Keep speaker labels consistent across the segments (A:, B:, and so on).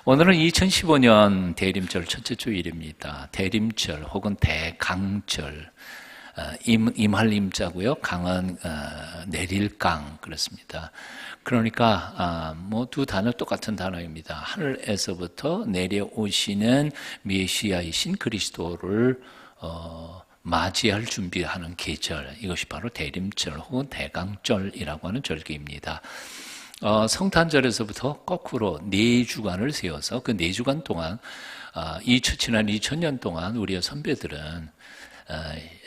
A: 오늘은 2015년 대림절 첫째 주일입니다. 대림절 혹은 대강절, 임할 임자고요. 강은 내릴 강 그렇습니다. 그러니까 두 단어 똑같은 단어입니다. 하늘에서부터 내려오시는 메시아이신 그리스도를 맞이할 준비하는 계절, 이것이 바로 대림절 혹은 대강절이라고 하는 절기입니다. 성탄절에서부터 거꾸로 4주간을 세워서 그 4주간 동안 지난 2000년 동안 우리의 선배들은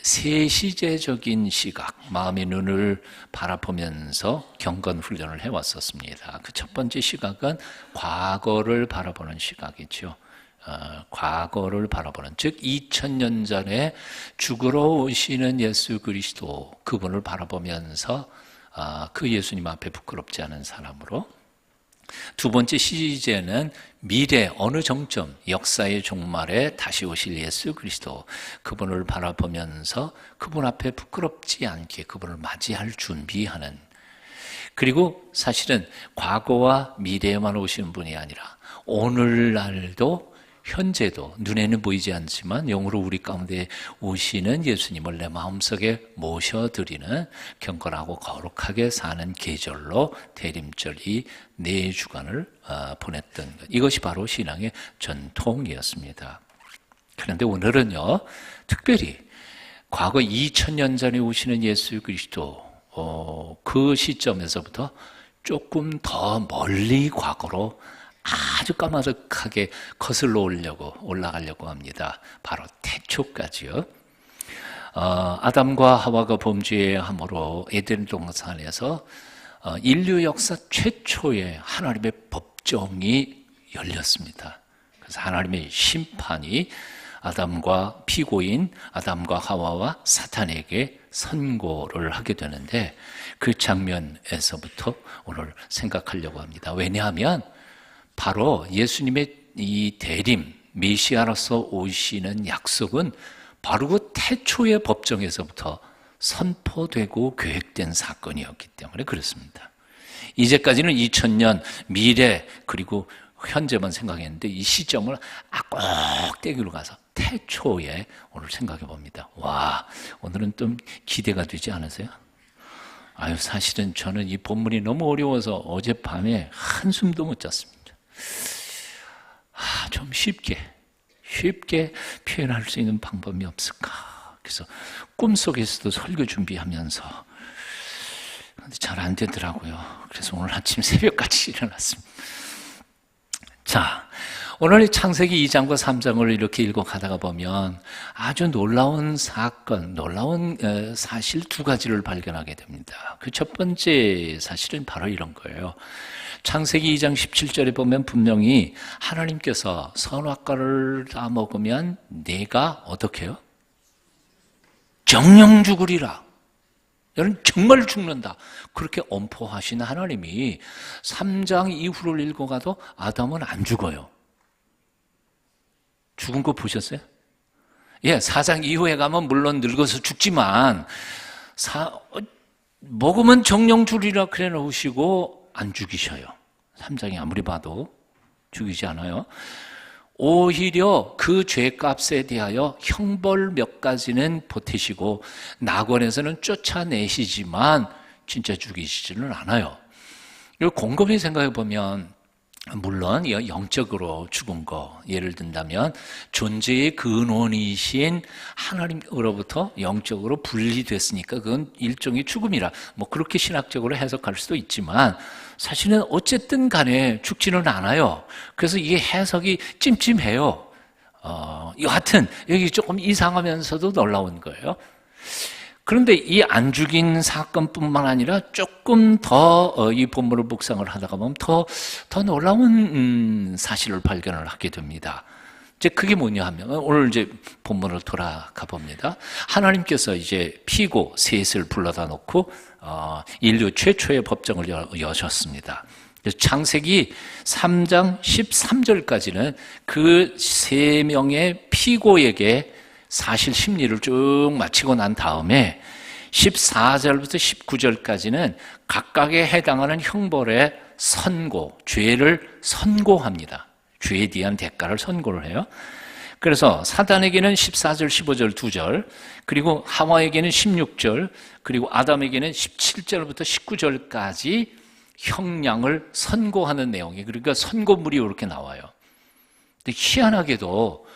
A: 세시제적인 시각, 마음의 눈을 바라보면서 경건 훈련을 해왔었습니다. 그 첫 번째 시각은 과거를 바라보는 시각이죠. 과거를 바라보는, 즉 2000년 전에 죽으러 오시는 예수 그리스도, 그분을 바라보면서 그 예수님 앞에 부끄럽지 않은 사람으로, 두 번째 시제는 미래 어느 정점, 역사의 종말에 다시 오실 예수 그리스도, 그분을 바라보면서 그분 앞에 부끄럽지 않게 그분을 맞이할 준비하는, 그리고 사실은 과거와 미래에만 오시는 분이 아니라 오늘날도 현재도 눈에는 보이지 않지만 영으로 우리 가운데 오시는 예수님을 내 마음속에 모셔드리는 경건하고 거룩하게 사는 계절로 대림절이 4주간을 보냈던 것, 이것이 바로 신앙의 전통이었습니다. 그런데 오늘은요, 특별히 과거 2000년 전에 오시는 예수 그리스도, 그 시점에서부터 조금 더 멀리 과거로 아주 까마득하게 거슬러 올라가려고 합니다. 바로 태초까지요. 아담과 하와가 범죄함으로 에덴 동산에서 인류 역사 최초의 하나님의 법정이 열렸습니다. 그래서 하나님의 심판이 아담과 피고인 아담과 하와와 사탄에게 선고를 하게 되는데, 그 장면에서부터 오늘 생각하려고 합니다. 왜냐하면 바로 예수님의 이 대림, 메시아로서 오시는 약속은 바로 그 태초의 법정에서부터 선포되고 계획된 사건이었기 때문에 그렇습니다. 이제까지는 2000년 미래 그리고 현재만 생각했는데, 이 시점을 꼭대기로 가서 태초에 오늘 생각해 봅니다. 와, 오늘은 좀 기대가 되지 않으세요? 사실은 저는 이 본문이 너무 어려워서 어젯밤에 한숨도 못 잤습니다. 좀 쉽게 표현할 수 있는 방법이 없을까? 그래서 꿈속에서도 설교 준비하면서 근데 잘 안 되더라고요. 그래서 오늘 아침 새벽까지 일어났습니다. 자, 오늘 창세기 2장과 3장을 이렇게 읽어가다가 보면 아주 놀라운 사건, 놀라운 사실 2가지를 발견하게 됩니다. 그 첫 번째 사실은 바로 이런 거예요. 창세기 2장 17절에 보면 분명히 하나님께서 선악과를 다 먹으면 내가 어떻게 해요? 정령 죽으리라. 너는 정말 죽는다. 그렇게 엄포하신 하나님이 3장 이후를 읽어가도 아담은 안 죽어요. 죽은 거 보셨어요? 4장 이후에 가면 물론 늙어서 죽지만 먹으면 정령 죽으리라 그래 놓으시고 안 죽이셔요. 3장이 아무리 봐도 죽이지 않아요. 오히려 그 죄값에 대하여 형벌 몇 가지는 보태시고 낙원에서는 쫓아내시지만 진짜 죽이시지는 않아요. 이걸 곰곰이 생각해 보면 물론 영적으로 죽은 거, 예를 든다면 존재의 근원이신 하나님으로부터 영적으로 분리됐으니까 그건 일종의 죽음이라 그렇게 신학적으로 해석할 수도 있지만, 사실은 어쨌든 간에 죽지는 않아요. 그래서 이게 해석이 찜찜해요. 여하튼 여기 조금 이상하면서도 놀라운 거예요. 그런데 이 안 죽인 사건뿐만 아니라 조금 더 이 본문을 묵상을 하다가 보면 더 놀라운 사실을 발견을 하게 됩니다. 이제 그게 뭐냐 하면 오늘 이제 본문으로 돌아가 봅니다. 하나님께서 이제 피고 셋을 불러다 놓고 인류 최초의 법정을 여셨습니다. 창세기 3장 13절까지는 그 3명의 피고에게 사실 심리를 쭉 마치고 난 다음에 14절부터 19절까지는 각각에 해당하는 형벌의 선고, 죄를 선고합니다. 죄에 대한 대가를 선고를 해요. 그래서 사단에게는 14절, 15절 2절, 그리고 하와에게는 16절, 그리고 아담에게는 17절부터 19절까지 형량을 선고하는 내용이, 그러니까 선고물이 이렇게 나와요. 근데 희한하게도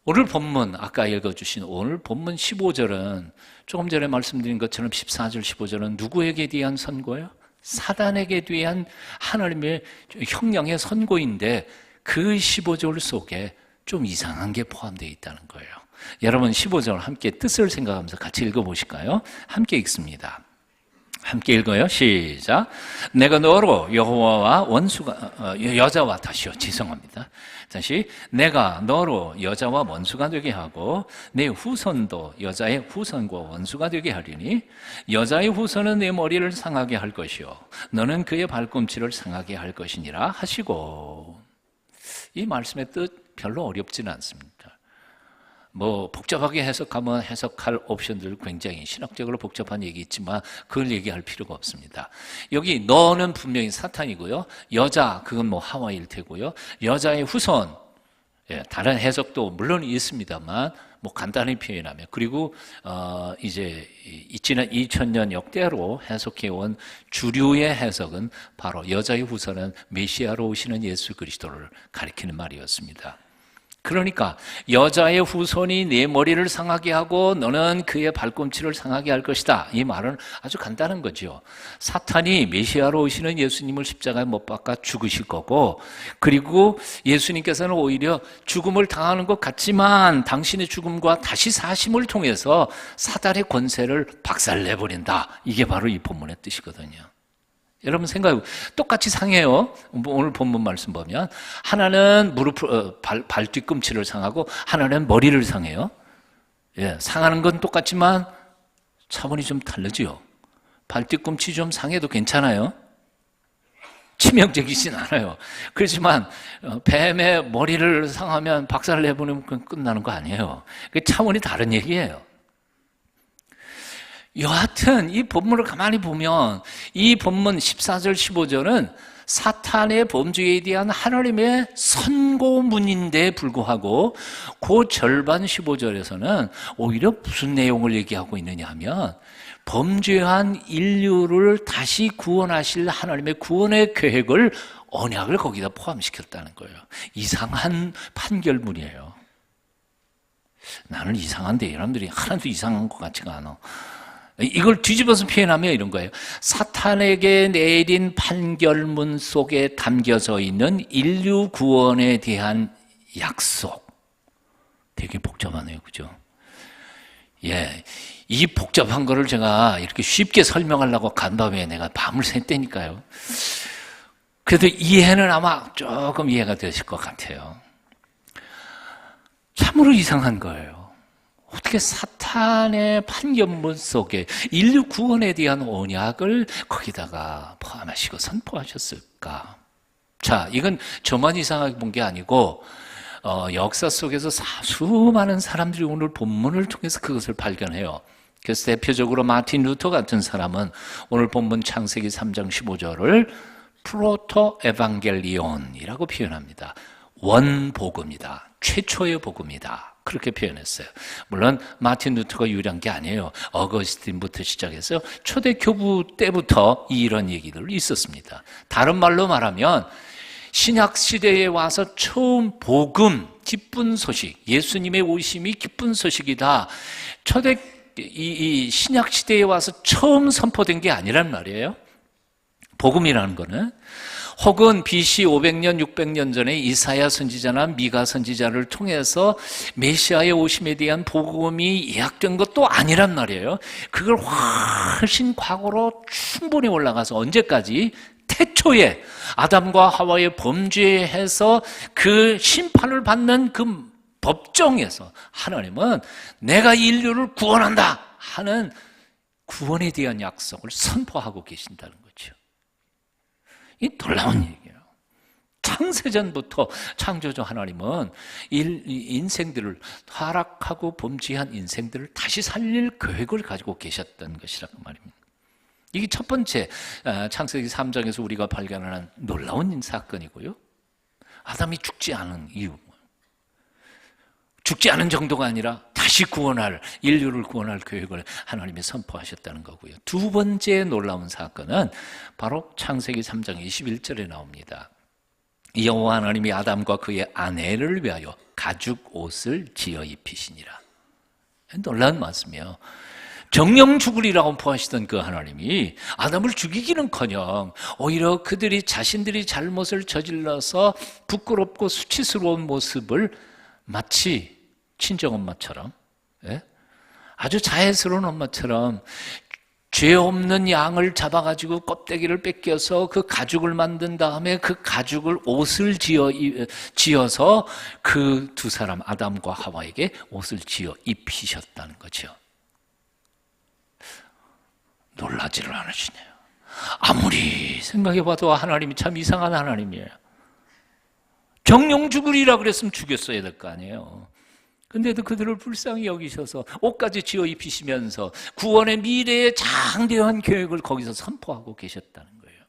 A: 오늘 본문, 아까 읽어주신 오늘 본문 15절은 조금 전에 말씀드린 것처럼 14절, 15절은 누구에게 대한 선고예요? 사단에게 대한 하나님의 형량의 선고인데 그 15절 속에 좀 이상한 게 포함되어 있다는 거예요. 여러분 15절 함께 뜻을 생각하면서 같이 읽어보실까요? 함께 읽습니다. 함께 읽어요. 시작. 내가 너로 여호와와 원수가 여자와 다시요. 죄송합니다. 다시 내가 너로 여자와 원수가 되게 하고 내 후손도 여자의 후손과 원수가 되게 하리니 여자의 후손은 내 머리를 상하게 할 것이요 너는 그의 발꿈치를 상하게 할 것이니라 하시고. 이 말씀의 뜻 별로 어렵지는 않습니다. 뭐 복잡하게 해석하면 해석할 옵션들 굉장히 신학적으로 복잡한 얘기 있지만 그걸 얘기할 필요가 없습니다. 여기 너는 분명히 사탄이고요. 여자 그건 뭐 하와일 테고요. 여자의 후손 다른 해석도 물론 있습니다만 뭐 간단히 표현하면 그리고 이제 지난 2000년 역대로 해석해온 주류의 해석은 바로 여자의 후손은 메시아로 오시는 예수 그리스도를 가리키는 말이었습니다. 그러니까 여자의 후손이 내 머리를 상하게 하고 너는 그의 발꿈치를 상하게 할 것이다. 이 말은 아주 간단한 거죠. 사탄이 메시아로 오시는 예수님을 십자가에 못 박아 죽으실 거고 그리고 예수님께서는 오히려 죽음을 당하는 것 같지만 당신의 죽음과 다시 사심을 통해서 사단의 권세를 박살내버린다. 이게 바로 이 본문의 뜻이거든요. 여러분 생각해 똑같이 상해요. 오늘 본문 말씀 보면 하나는 발 뒤꿈치를 상하고 하나는 머리를 상해요. 상하는 건 똑같지만 차원이 좀 다르죠. 발 뒤꿈치 좀 상해도 괜찮아요. 치명적이진 않아요. 그렇지만 뱀의 머리를 상하면 박살 내보내면 끝나는 거 아니에요. 차원이 다른 얘기예요. 여하튼 이 본문을 가만히 보면 이 본문 14절 15절은 사탄의 범죄에 대한 하나님의 선고문인데 불구하고 그 절반 15절에서는 오히려 무슨 내용을 얘기하고 있느냐 하면 범죄한 인류를 다시 구원하실 하나님의 구원의 계획을 언약을 거기다 포함시켰다는 거예요. 이상한 판결문이에요. 나는 이상한데 여러분들이 하나도 이상한 것 같지가 않아. 이걸 뒤집어서 표현하면 이런 거예요. 사탄에게 내린 판결문 속에 담겨져 있는 인류 구원에 대한 약속. 되게 복잡하네요. 그죠? 이 복잡한 거를 제가 이렇게 쉽게 설명하려고 간밤에 내가 밤을 샜다니까요. 그래도 이해는 아마 조금 이해가 되실 것 같아요. 참으로 이상한 거예요. 어떻게 사탄의 판결문 속에 인류 구원에 대한 언약을 거기다가 포함하시고 선포하셨을까? 자, 이건 저만 이상하게 본 게 아니고 역사 속에서 수많은 사람들이 오늘 본문을 통해서 그것을 발견해요. 그래서 대표적으로 마틴 루터 같은 사람은 오늘 본문 창세기 3장 15절을 프로토 에반겔리온이라고 표현합니다. 원복음이다. 최초의 복음이다. 그렇게 표현했어요. 물론 마틴 루터가 유일한 게 아니에요. 어거스틴부터 시작해서 초대 교부 때부터 이런 얘기들 있었습니다. 다른 말로 말하면 신약 시대에 와서 처음 복음, 기쁜 소식, 예수님의 오심이 기쁜 소식이다. 초대 이 신약 시대에 와서 처음 선포된 게 아니란 말이에요. 복음이라는 거는 혹은 BC 500년, 600년 전에 이사야 선지자나 미가 선지자를 통해서 메시아의 오심에 대한 복음이 예약된 것도 아니란 말이에요. 그걸 훨씬 과거로 충분히 올라가서 언제까지? 태초에 아담과 하와의 범죄해서 그 심판을 받는 그 법정에서 하나님은 내가 인류를 구원한다 하는 구원에 대한 약속을 선포하고 계신다는 거죠. 이 놀라운 얘기예요. 창세전부터 창조주 하나님은 인생들을 타락하고 범죄한 인생들을 다시 살릴 계획을 가지고 계셨던 것이라고 말입니다. 이게 첫 번째 창세기 3장에서 우리가 발견하는 놀라운 사건이고요. 아담이 죽지 않은 이유, 죽지 않은 정도가 아니라 다시 구원할, 인류를 구원할 계획을 하나님이 선포하셨다는 거고요. 두 번째 놀라운 사건은 바로 창세기 3장 21절에 나옵니다. 여호와 하나님이 아담과 그의 아내를 위하여 가죽 옷을 지어 입히시니라. 놀라운 말씀이에요. 정령 죽으리라고 포하시던 그 하나님이 아담을 죽이기는커녕 오히려 그들이 자신들이 잘못을 저질러서 부끄럽고 수치스러운 모습을 마치 친정엄마처럼, 아주 자애스러운 엄마처럼 죄 없는 양을 잡아가지고 껍데기를 뺏겨서 그 가죽을 만든 다음에 그 가죽을 옷을 지어서 그 두 사람 아담과 하와에게 옷을 지어 입히셨다는 거죠. 놀라지를 않으시네요. 아무리 생각해봐도 하나님이 참 이상한 하나님이에요. 정령 죽으리라 그랬으면 죽였어야 될 거 아니에요. 근데도 그들을 불쌍히 여기셔서 옷까지 지어 입히시면서 구원의 미래의 장대한 계획을 거기서 선포하고 계셨다는 거예요.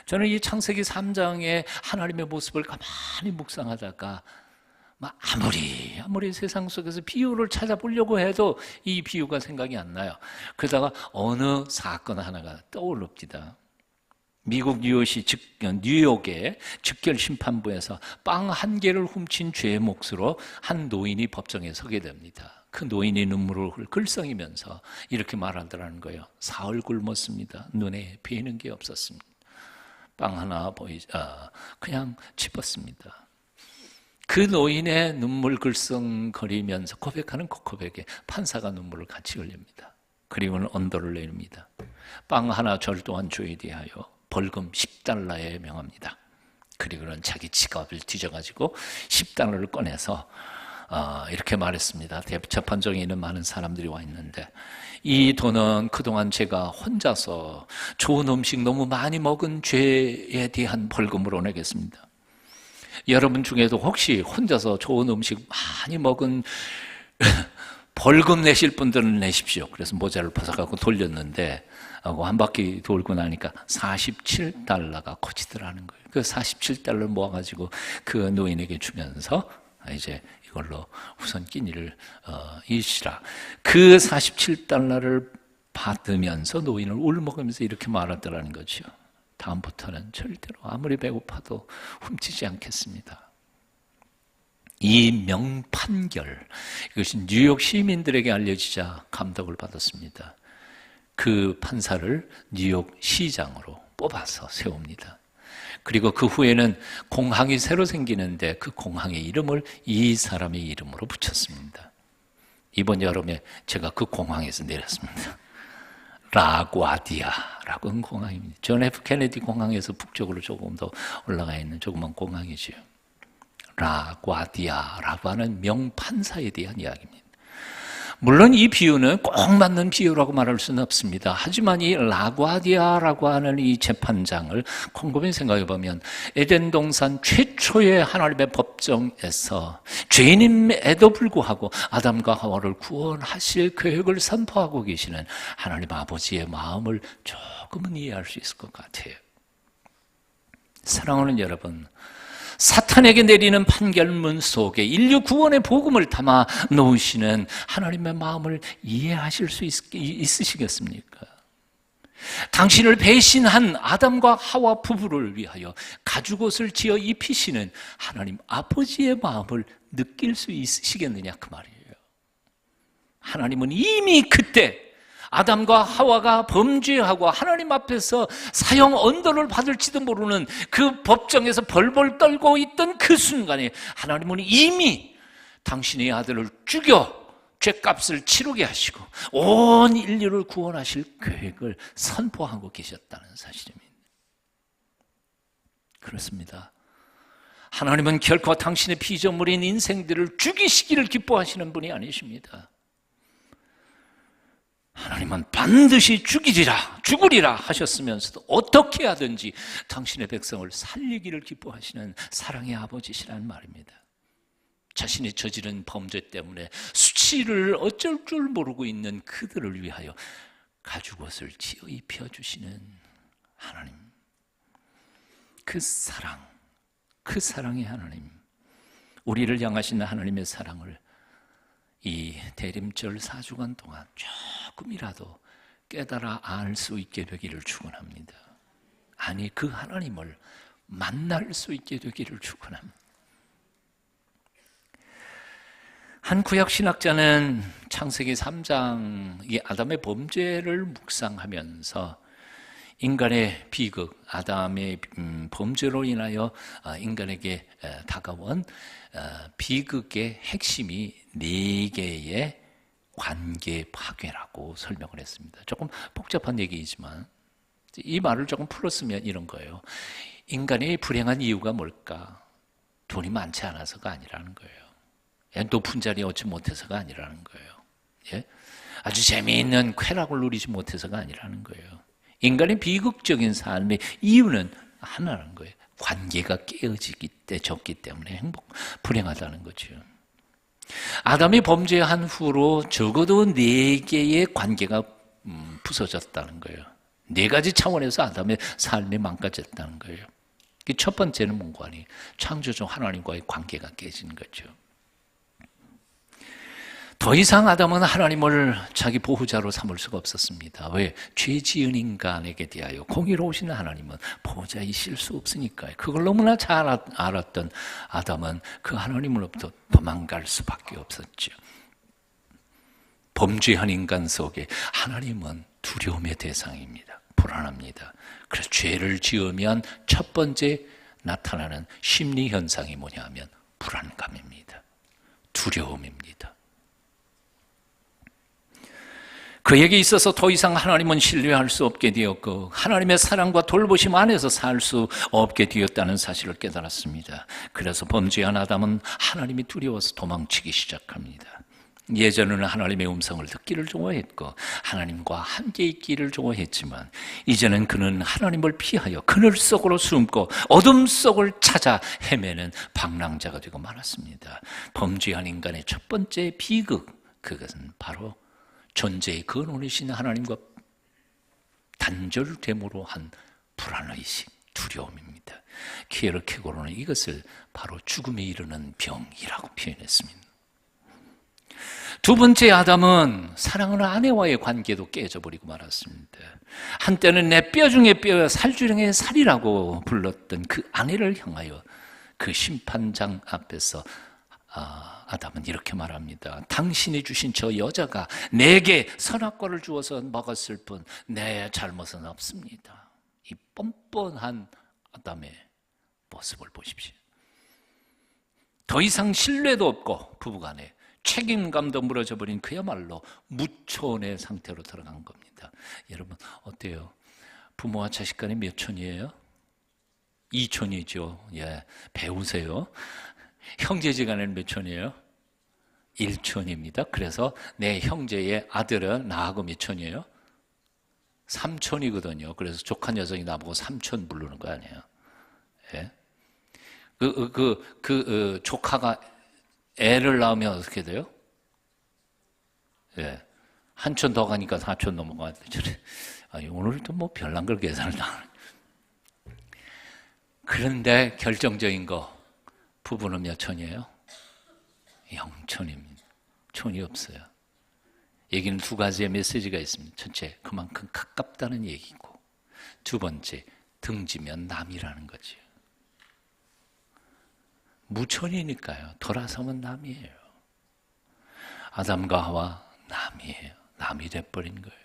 A: 저는 이 창세기 3장의 하나님의 모습을 가만히 묵상하다가 아무리 세상 속에서 비유를 찾아보려고 해도 이 비유가 생각이 안 나요. 그러다가 어느 사건 하나가 떠오릅니다. 미국 뉴욕의 즉결심판부에서 빵 한 개를 훔친 죄의 몫으로 한 노인이 법정에 서게 됩니다. 그 노인이 눈물을 글썽이면서 이렇게 말하더라는 거예요. 사흘 굶었습니다. 눈에 비는 게 없었습니다. 빵 하나 그냥 짚었습니다. 그 노인의 눈물 글썽거리면서 고백하는 그 고백에 판사가 눈물을 같이 흘립니다. 그리고는 언도를 내립니다. 빵 하나 절도한 죄에 대하여 벌금 10달러에 명합니다. 그리고는 자기 지갑을 뒤져가지고 10달러를 꺼내서 이렇게 말했습니다. 재판정에 있는 많은 사람들이 와 있는데 이 돈은 그동안 제가 혼자서 좋은 음식 너무 많이 먹은 죄에 대한 벌금으로 내겠습니다. 여러분 중에도 혹시 혼자서 좋은 음식 많이 먹은 벌금 내실 분들은 내십시오. 그래서 모자를 벗어갖고 돌렸는데 한 바퀴 돌고 나니까 47달러가 거치더라는 거예요. 그 47달러를 모아가지고 그 노인에게 주면서 이제 이걸로 우선 끼니를 이시라. 그 47달러를 받으면서 노인을 울먹으면서 이렇게 말하더라는 거죠. 다음부터는 절대로 아무리 배고파도 훔치지 않겠습니다. 이 명판결, 이것이 뉴욕 시민들에게 알려지자 감독을 받았습니다. 그 판사를 뉴욕 시장으로 뽑아서 세웁니다. 그리고 그 후에는 공항이 새로 생기는데 그 공항의 이름을 이 사람의 이름으로 붙였습니다. 이번 여름에 제가 그 공항에서 내렸습니다. 라과디아라고 하는 공항입니다. 존 F 케네디 공항에서 북쪽으로 조금 더 올라가 있는 조그만 공항이죠. 라과디아라고 하는 명판사에 대한 이야기입니다. 물론 이 비유는 꼭 맞는 비유라고 말할 수는 없습니다. 하지만 이 라과디아라고 하는 이 재판장을 곰곰이 생각해 보면 에덴 동산 최초의 하나님의 법정에서 죄인임에도 불구하고 아담과 하와를 구원하실 계획을 선포하고 계시는 하나님 아버지의 마음을 조금은 이해할 수 있을 것 같아요. 사랑하는 여러분, 사탄에게 내리는 판결문 속에 인류 구원의 복음을 담아 놓으시는 하나님의 마음을 이해하실 수 있으시겠습니까? 당신을 배신한 아담과 하와 부부를 위하여 가죽옷을 지어 입히시는 하나님 아버지의 마음을 느낄 수 있으시겠느냐 그 말이에요. 하나님은 이미 그때 아담과 하와가 범죄하고 하나님 앞에서 사형 언도를 받을지도 모르는 그 법정에서 벌벌 떨고 있던 그 순간에 하나님은 이미 당신의 아들을 죽여 죄값을 치르게 하시고 온 인류를 구원하실 계획을 선포하고 계셨다는 사실입니다. 그렇습니다. 하나님은 결코 당신의 피조물인 인생들을 죽이시기를 기뻐하시는 분이 아니십니다. 하나님은 반드시 죽으리라 하셨으면서도 어떻게 하든지 당신의 백성을 살리기를 기뻐하시는 사랑의 아버지시라는 말입니다. 자신이 저지른 범죄 때문에 수치를 어쩔 줄 모르고 있는 그들을 위하여 가죽옷을 지어 입혀주시는 하나님. 그 사랑, 그 사랑의 하나님, 우리를 향하신 하나님의 사랑을 이 대림절 4주간 동안 조금이라도 깨달아 알 수 있게 되기를 축원합니다. 아니, 그 하나님을 만날 수 있게 되기를 축원합니다. 한 구약 신학자는 창세기 3장 이 아담의 범죄를 묵상하면서 인간의 비극, 아담의 범죄로 인하여 인간에게 다가온 비극의 핵심이 4개의 관계 파괴라고 설명을 했습니다. 조금 복잡한 얘기이지만 이 말을 조금 풀었으면 이런 거예요. 인간이 불행한 이유가 뭘까? 돈이 많지 않아서가 아니라는 거예요. 높은 자리에 얻지 못해서가 아니라는 거예요. 예? 아주 재미있는 쾌락을 누리지 못해서가 아니라는 거예요. 인간의 비극적인 삶의 이유는 하나라는 거예요. 관계가 깨어졌기 때문에 불행하다는 거죠. 아담이 범죄한 후로 적어도 4개의 관계가 부서졌다는 거예요. 4가지 차원에서 아담의 삶이 망가졌다는 거예요. 첫 번째는 뭔가 하니 창조주 하나님과의 관계가 깨진 거죠. 더 이상 아담은 하나님을 자기 보호자로 삼을 수가 없었습니다. 왜? 죄 지은 인간에게 대하여 공의로우신 하나님은 보호자이실 수 없으니까요. 그걸 너무나 잘 알았던 아담은 그 하나님으로부터 도망갈 수밖에 없었죠. 범죄한 인간 속에 하나님은 두려움의 대상입니다. 불안합니다. 그래서 죄를 지으면 첫 번째 나타나는 심리 현상이 뭐냐 하면 불안감입니다. 두려움입니다. 그에게 있어서 더 이상 하나님은 신뢰할 수 없게 되었고 하나님의 사랑과 돌보심 안에서 살 수 없게 되었다는 사실을 깨달았습니다. 그래서 범죄한 아담은 하나님이 두려워서 도망치기 시작합니다. 예전에는 하나님의 음성을 듣기를 좋아했고 하나님과 함께 있기를 좋아했지만 이제는 그는 하나님을 피하여 그늘 속으로 숨고 어둠 속을 찾아 헤매는 방랑자가 되고 말았습니다. 범죄한 인간의 첫 번째 비극, 그것은 바로 존재의 근원이신 하나님과 단절됨으로 한 불안의식, 두려움입니다. 키에르케고르는 이것을 바로 죽음에 이르는 병이라고 표현했습니다. 두 번째 아담은 사랑하는 아내와의 관계도 깨져버리고 말았습니다. 한때는 내 뼈 중에 뼈, 살 중에 살이라고 불렀던 그 아내를 향하여 그 심판장 앞에서 아담은 이렇게 말합니다. 당신이 주신 저 여자가 내게 선악과를 주어서 먹었을 뿐 내 잘못은 없습니다. 이 뻔뻔한 아담의 모습을 보십시오. 더 이상 신뢰도 없고 부부간에 책임감도 무너져 버린 그야말로 무촌의 상태로 들어간 겁니다. 여러분 어때요? 부모와 자식 간에 몇 촌이에요? 2촌이죠. 예, 배우세요. 형제지간에는 몇 촌이에요? 1촌입니다. 그래서 내 형제의 아들은 나하고 몇 촌이에요? 3촌이거든요. 그래서 조카 녀석이 나보고 3촌 부르는 거 아니에요? 예? 조카가 애를 낳으면 어떻게 돼요? 예. 한 촌 더 가니까 4촌 넘어가야 되죠. 오늘도 뭐 별난 걸 계산을 다. 그런데 결정적인 거, 부부는 몇 촌이에요? 0촌입니다. 촌이 없어요. 얘기는 2가지의 메시지가 있습니다. 첫째, 그만큼 가깝다는 얘기고, 두 번째, 등지면 남이라는 거죠. 무촌이니까요. 돌아서면 남이에요. 아담과 하와 남이에요. 남이 돼버린 거예요.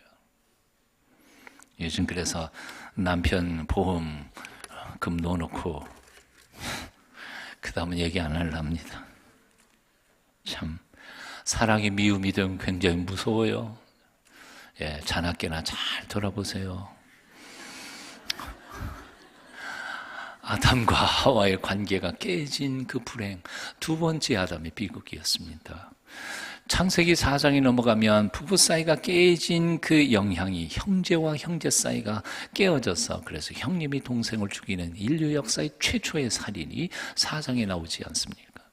A: 요즘 그래서 남편 보험금 넣어놓고 그 다음은 얘기 안 하려합니다. 참 사랑의 미움이 되면 굉장히 무서워요. 예, 자나깨나 잘 돌아보세요. 아담과 하와의 관계가 깨진 그 불행, 두 번째 아담의 비극이었습니다. 창세기 4장이 넘어가면 부부 사이가 깨진 그 영향이 형제와 형제 사이가 깨어져서 그래서 형님이 동생을 죽이는 인류 역사의 최초의 살인이 4장에 나오지 않습니까?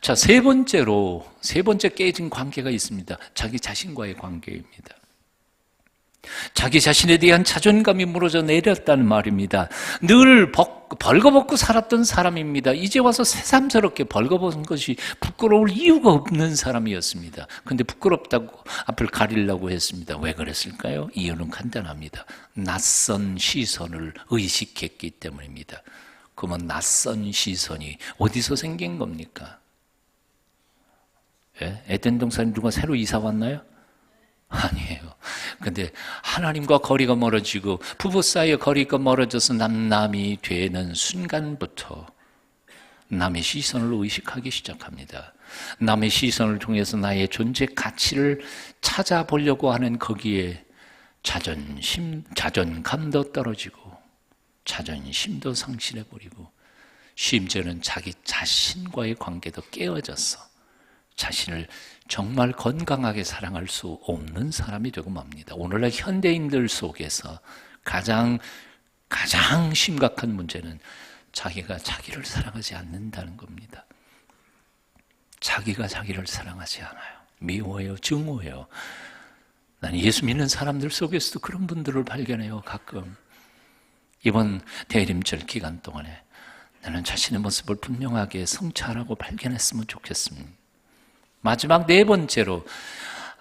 A: 자, 세 번째 깨진 관계가 있습니다. 자기 자신과의 관계입니다. 자기 자신에 대한 자존감이 무너져 내렸다는 말입니다. 늘 벌거벗고 살았던 사람입니다. 이제 와서 새삼스럽게 벌거벗은 것이 부끄러울 이유가 없는 사람이었습니다. 근데 부끄럽다고 앞을 가리려고 했습니다. 왜 그랬을까요? 이유는 간단합니다. 낯선 시선을 의식했기 때문입니다. 그러면 낯선 시선이 어디서 생긴 겁니까? 예? 에덴 동산에 누가 새로 이사 왔나요? 아니에요. 근데 하나님과 거리가 멀어지고 부부 사이에 거리가 멀어져서 남남이 되는 순간부터 남의 시선을 의식하기 시작합니다. 남의 시선을 통해서 나의 존재 가치를 찾아보려고 하는 거기에 자존감도 떨어지고 자존심도 상실해버리고 심지어는 자기 자신과의 관계도 깨어져서 자신을 정말 건강하게 사랑할 수 없는 사람이 되고 맙니다. 오늘날 현대인들 속에서 가장 심각한 문제는 자기가 자기를 사랑하지 않는다는 겁니다. 자기가 자기를 사랑하지 않아요. 미워해요. 증오해요. 나는 예수 믿는 사람들 속에서도 그런 분들을 발견해요. 가끔. 이번 대림절 기간 동안에 나는 자신의 모습을 분명하게 성찰하고 발견했으면 좋겠습니다. 마지막 네 번째로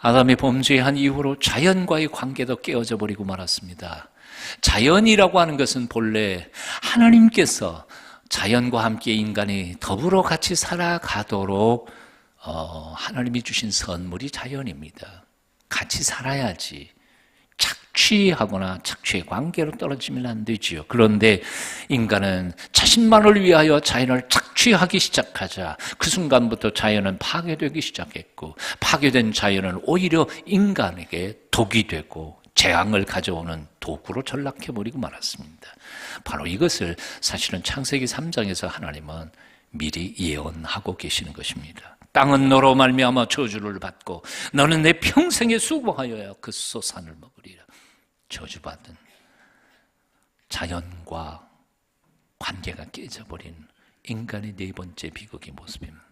A: 아담이 범죄한 이후로 자연과의 관계도 깨어져 버리고 말았습니다. 자연이라고 하는 것은 본래 하나님께서 자연과 함께 인간이 더불어 같이 살아가도록 하나님이 주신 선물이 자연입니다. 같이 살아야지. 착취하거나 착취의 관계로 떨어지면 안 되지요. 그런데 인간은 자신만을 위하여 자연을 착취하기 시작하자 그 순간부터 자연은 파괴되기 시작했고 파괴된 자연은 오히려 인간에게 독이 되고 재앙을 가져오는 도구로 전락해버리고 말았습니다. 바로 이것을 사실은 창세기 3장에서 하나님은 미리 예언하고 계시는 것입니다. 땅은 너로 말미암아 저주를 받고 너는 내 평생에 수고하여야 그 소산을 먹으리라. 저주받은 자연과 관계가 깨져버린 인간의 네 번째 비극의 모습입니다.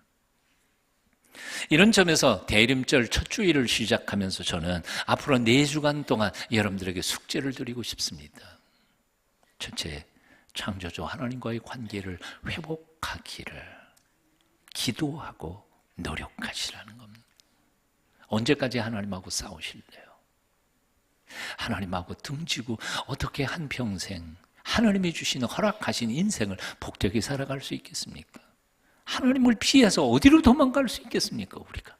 A: 이런 점에서 대림절 첫 주일을 시작하면서 저는 앞으로 4주간 동안 여러분들에게 숙제를 드리고 싶습니다. 첫째, 창조주 하나님과의 관계를 회복하기를 기도하고 노력하시라는 겁니다. 언제까지 하나님하고 싸우실래요? 하나님하고 등지고 어떻게 한평생 하나님이 주시는 허락하신 인생을 복되게 살아갈 수 있겠습니까? 하나님을 피해서 어디로 도망갈 수 있겠습니까, 우리가?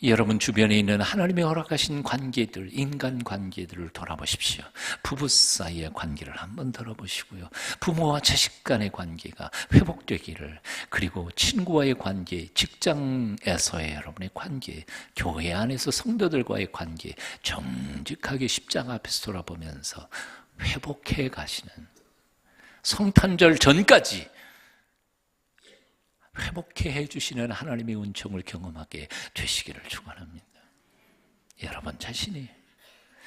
A: 여러분 주변에 있는 하나님이 허락하신 관계들, 인간 관계들을 돌아보십시오. 부부 사이의 관계를 한번 돌아보시고요. 부모와 자식 간의 관계가 회복되기를, 그리고 친구와의 관계, 직장에서의 여러분의 관계, 교회 안에서 성도들과의 관계, 정직하게 십자가 앞에서 돌아보면서 회복해 가시는, 성탄절 전까지 회복해 해주시는 하나님의 은총을 경험하게 되시기를 축원합니다. 여러분 자신이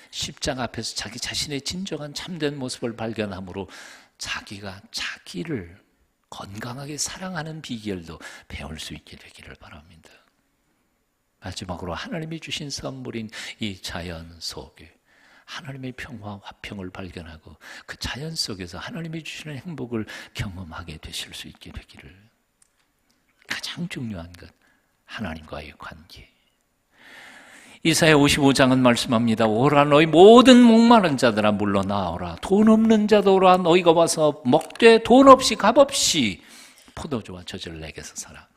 A: 십자가 앞에서 자기 자신의 진정한 참된 모습을 발견함으로 자기가 자기를 건강하게 사랑하는 비결도 배울 수 있게 되기를 바랍니다. 마지막으로 하나님이 주신 선물인 이 자연 속에 하나님의 평화, 화평을 발견하고 그 자연 속에서 하나님이 주시는 행복을 경험하게 되실 수 있게 되기를. 가장 중요한 것, 하나님과의 관계. 이사야 55장은 말씀합니다. 오라 너희 모든 목마른 자들아 물러나오라. 돈 없는 자도 오라. 너희가 와서 먹되 돈 없이 값없이 포도주와 젖을 내게서 사라.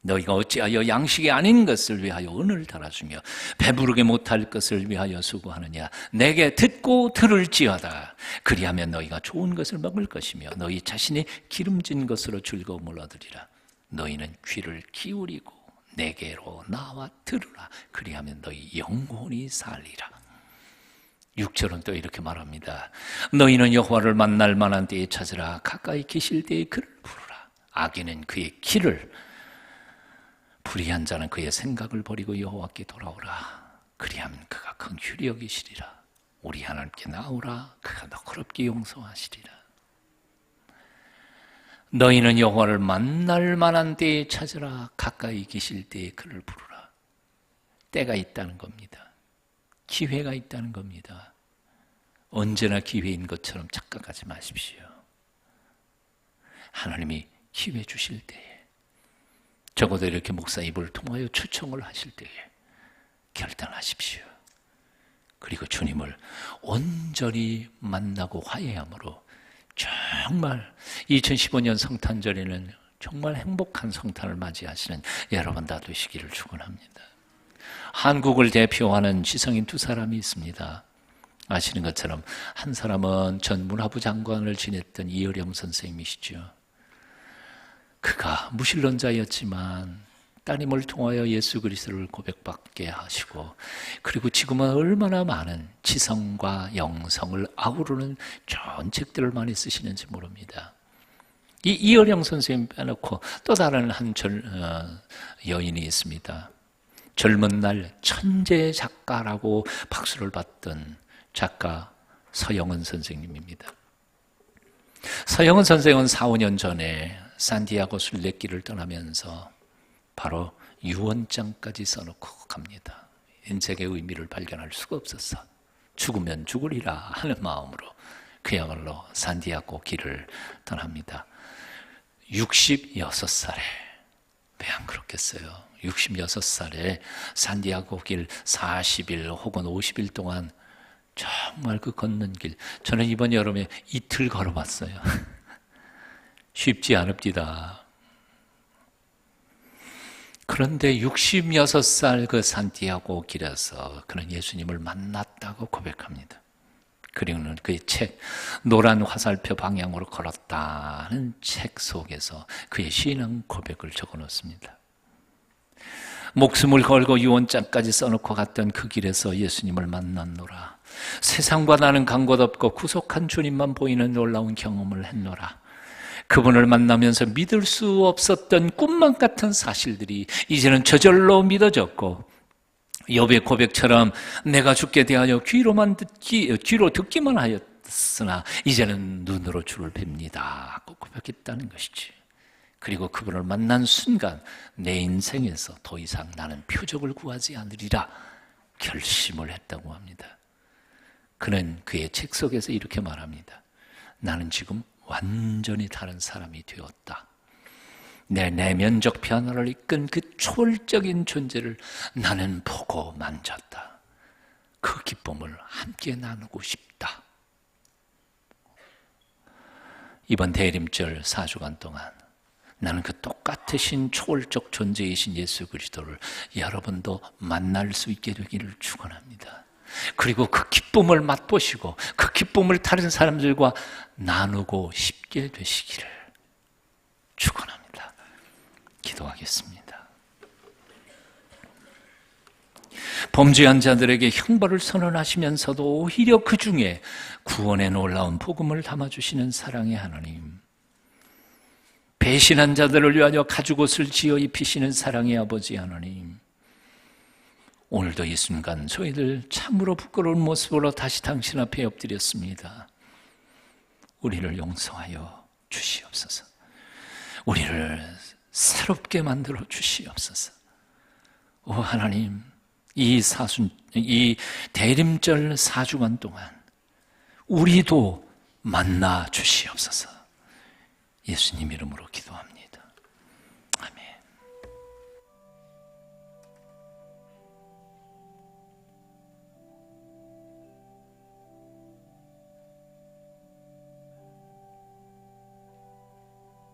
A: 너희가 어찌하여 양식이 아닌 것을 위하여 은을 달아주며 배부르게 못할 것을 위하여 수고하느냐. 내게 듣고 들을지어다. 그리하면 너희가 좋은 것을 먹을 것이며 너희 자신이 기름진 것으로 즐거움을 얻으리라. 너희는 귀를 기울이고 내게로 나와 들으라. 그리하면 너희 영혼이 살리라. 6절은 또 이렇게 말합니다. 너희는 여호와를 만날 만한 때에 찾으라. 가까이 계실 때에 그를 부르라. 악인은 그의 길을, 불의한 자는 그의 생각을 버리고 여호와께 돌아오라. 그리하면 그가 긍휼히 여기시리라. 우리 하나님께 나오라. 그가 너그럽게 용서하시리라. 너희는 여호와를 만날 만한 때에 찾으라. 가까이 계실 때에 그를 부르라. 때가 있다는 겁니다. 기회가 있다는 겁니다. 언제나 기회인 것처럼 착각하지 마십시오. 하나님이 기회 주실 때에, 적어도 이렇게 목사 입을 통하여 초청을 하실 때에 결단하십시오. 그리고 주님을 온전히 만나고 화해함으로 정말 2015년 성탄절에는 정말 행복한 성탄을 맞이하시는 여러분 다 되시기를 축원합니다. 한국을 대표하는 지성인 두 사람이 있습니다. 아시는 것처럼 한 사람은 전 문화부 장관을 지냈던 이어령 선생님이시죠. 그가 무신론자였지만 따님을 통하여 예수 그리스도를 고백받게 하시고, 그리고 지금은 얼마나 많은 지성과 영성을 아우르는 좋은 책들을 많이 쓰시는지 모릅니다. 이 이어령 선생님 빼놓고 또 다른 한 여인이 있습니다. 젊은 날 천재 작가라고 박수를 받던 작가 서영은 선생님입니다. 서영은 선생은 4, 5년 전에 산디아고 순례길을 떠나면서 바로 유언장까지 써놓고 갑니다. 인생의 의미를 발견할 수가 없었어. 죽으면 죽으리라 하는 마음으로 그야말로 산디아고 길을 떠납니다. 66살에, 왜 안 그렇겠어요? 66살에 산디아고 길 40일 혹은 50일 동안 정말 그 걷는 길, 저는 이번 여름에 이틀 걸어봤어요. 쉽지 않읍니다. 그런데 66살 그 산디아고 길에서 그는 예수님을 만났다고 고백합니다. 그리고는 그의 책 노란 화살표 방향으로 걸었다는 책 속에서 그의 신앙 고백을 적어놓습니다. 목숨을 걸고 유언장까지 써놓고 갔던 그 길에서 예수님을 만났노라. 세상과 나는 간 곳 없고 구속한 주님만 보이는 놀라운 경험을 했노라. 그분을 만나면서 믿을 수 없었던 꿈만 같은 사실들이 이제는 저절로 믿어졌고, 욥의 고백처럼 내가 주께 대하여 귀로 듣기만 하였으나 이제는 눈으로 주를 뵙니다 고 고백했다는 것이지. 그리고 그분을 만난 순간 내 인생에서 더 이상 나는 표적을 구하지 않으리라 결심을 했다고 합니다. 그는 그의 책 속에서 이렇게 말합니다. 나는 지금 완전히 다른 사람이 되었다. 내 내면적 변화를 이끈 그 초월적인 존재를 나는 보고 만졌다. 그 기쁨을 함께 나누고 싶다. 이번 대림절 4주간 동안 나는 그 똑같으신 초월적 존재이신 예수 그리스도를 여러분도 만날 수 있게 되기를 축원합니다. 그리고 그 기쁨을 맛보시고 그 기쁨을 다른 사람들과 나누고 싶게 되시기를 축원합니다. 기도하겠습니다. 범죄한 자들에게 형벌을 선언하시면서도 오히려 그 중에 구원의 놀라운 복음을 담아주시는 사랑의 하나님, 배신한 자들을 위하여 가죽옷을 지어 입히시는 사랑의 아버지 하나님, 오늘도 이 순간 저희들 참으로 부끄러운 모습으로 다시 당신 앞에 엎드렸습니다. 우리를 용서하여 주시옵소서. 우리를 새롭게 만들어 주시옵소서. 오 하나님, 이 대림절 4주간 동안 우리도 만나 주시옵소서. 예수님 이름으로 기도합니다.